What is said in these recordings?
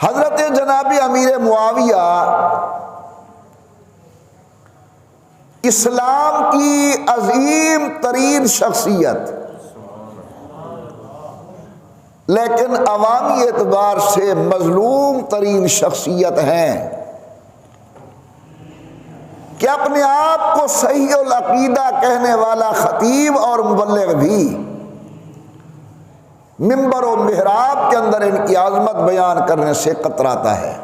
حضرت جناب امیر معاویہ اسلام کی عظیم ترین شخصیت، لیکن عوامی اعتبار سے مظلوم ترین شخصیت ہیں کہ اپنے آپ کو صحیح العقیدہ کہنے والا خطیب اور مبلغ بھی منبر و محراب کے اندر ان کی عظمت بیان کرنے سے کتراتا ہے۔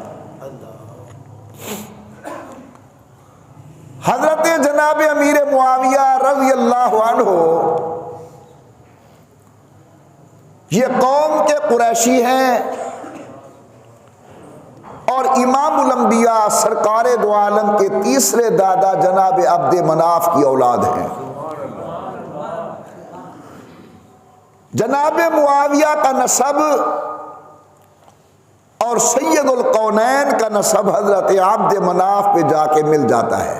حضرت جناب امیر معاویہ رضی اللہ عنہ یہ قوم کے قریشی ہیں اور امام الانبیاء سرکار دو عالم کے تیسرے دادا جناب عبد مناف کی اولاد ہیں۔ جناب معاویہ کا نسب اور سید القونین کا نسب حضرت عبد مناف پہ جا کے مل جاتا ہے۔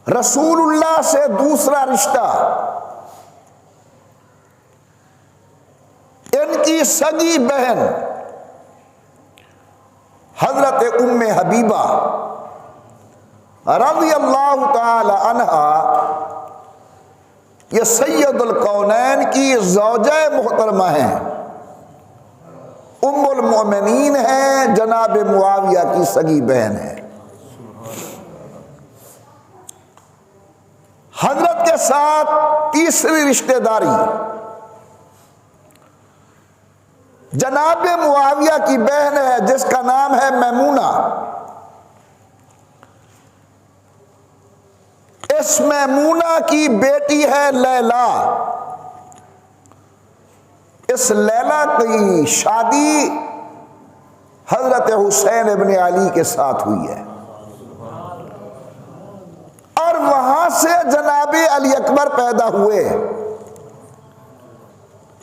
رسول اللہ سے دوسرا رشتہ ان کی سگی بہن حضرت ام حبیبہ رضی اللہ تعالی عنہا یہ سید القونین کی زوجہ محترمہ ہیں، ام المؤمنین ہیں، جناب معاویہ کی سگی بہن ہے۔ حضرت کے ساتھ تیسری رشتہ داری جناب معاویہ کی بہن ہے جس کا نام ہے میمونہ۔ اس میمونہ کی بیٹی ہے لیلا۔ اس لیلا کی شادی حضرت حسین ابن علی کے ساتھ ہوئی ہے اور وہاں سے جناب علی اکبر پیدا ہوئے،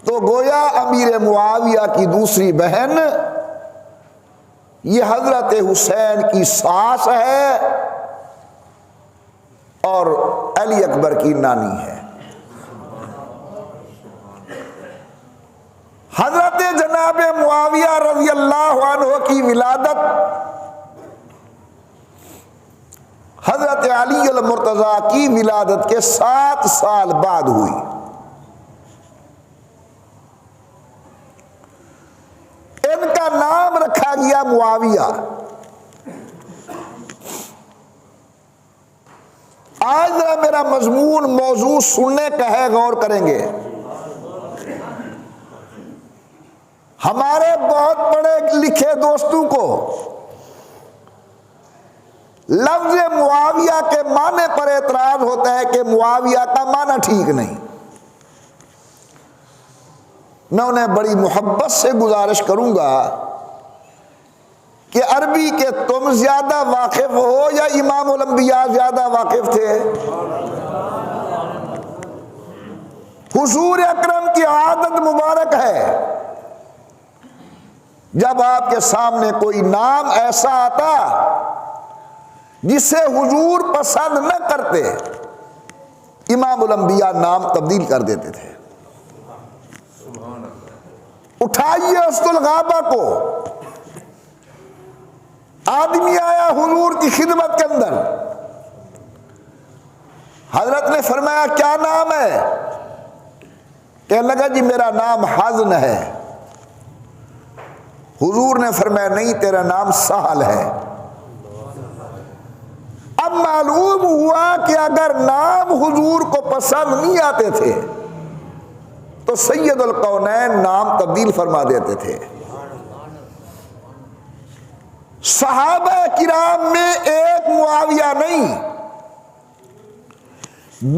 تو گویا امیر معاویہ کی دوسری بہن یہ حضرت حسین کی ساس ہے اور علی اکبر کی نانی ہے۔ حضرت جناب معاویہ رضی اللہ عنہ کی ولادت حضرت علی المرتضیٰ کی ولادت کے 7 سال بعد ہوئی۔ ان کا نام رکھا گیا معاویہ۔ آج ذرا میرا مضمون موضوع سننے کا ہے، غور کریں گے۔ ہمارے بہت پڑھے لکھے دوستوں کو لفظ معاویہ کے معنی پر اعتراض ہوتا ہے کہ معاویہ کا معنی ٹھیک نہیں۔ میں انہیں بڑی محبت سے گزارش کروں گا کہ عربی کے تم زیادہ واقف ہو یا امام الانبیاء زیادہ واقف تھے؟ حضور اکرم کی عادت مبارک ہے جب آپ کے سامنے کوئی نام ایسا آتا جسے حضور پسند نہ کرتے، امام الانبیاء نام تبدیل کر دیتے تھے۔ اٹھائیے اسد الغابہ کو، آدمی آیا حضور کی خدمت کے اندر، حضرت نے فرمایا کیا نام ہے؟ کہنے لگا جی میرا نام حزن ہے۔ حضور نے فرمایا نہیں، تیرا نام سہل ہے۔ اب معلوم ہوا کہ اگر نام حضور کو پسند نہیں آتے تھے تو سید القونین نام تبدیل فرما دیتے تھے۔ صحابہ کرام میں ایک معاویہ نہیں،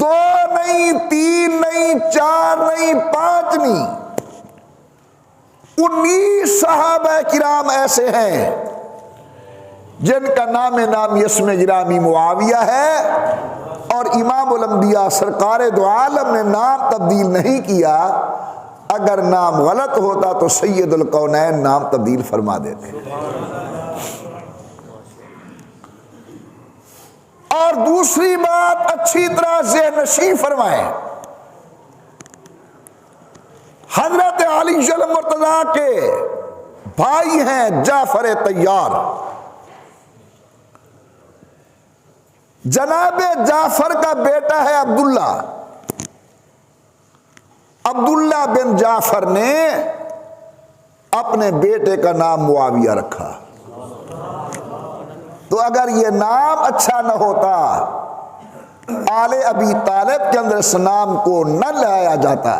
2 نہیں، 3 نہیں، 4 نہیں، 5 نہیں، 19 صحابہ کرام ایسے ہیں جن کا نام اسم گرامی معاویہ ہے، اور امام الانبیاء سرکار دو عالم نے نام تبدیل نہیں کیا۔ اگر نام غلط ہوتا تو سید القونین نام تبدیل فرما دیتے۔ اور دوسری بات اچھی طرح ذہن نشین فرمائیں، حضرت علی مرتضیٰ کے بھائی ہیں جعفر طیار. جناب جعفر کا بیٹا ہے عبداللہ. عبداللہ بن جعفر نے اپنے بیٹے کا نام معاویہ رکھا. تو اگر یہ نام اچھا نہ ہوتا، آل ابی طالب کے اندر اس نام کو نہ لایا جاتا،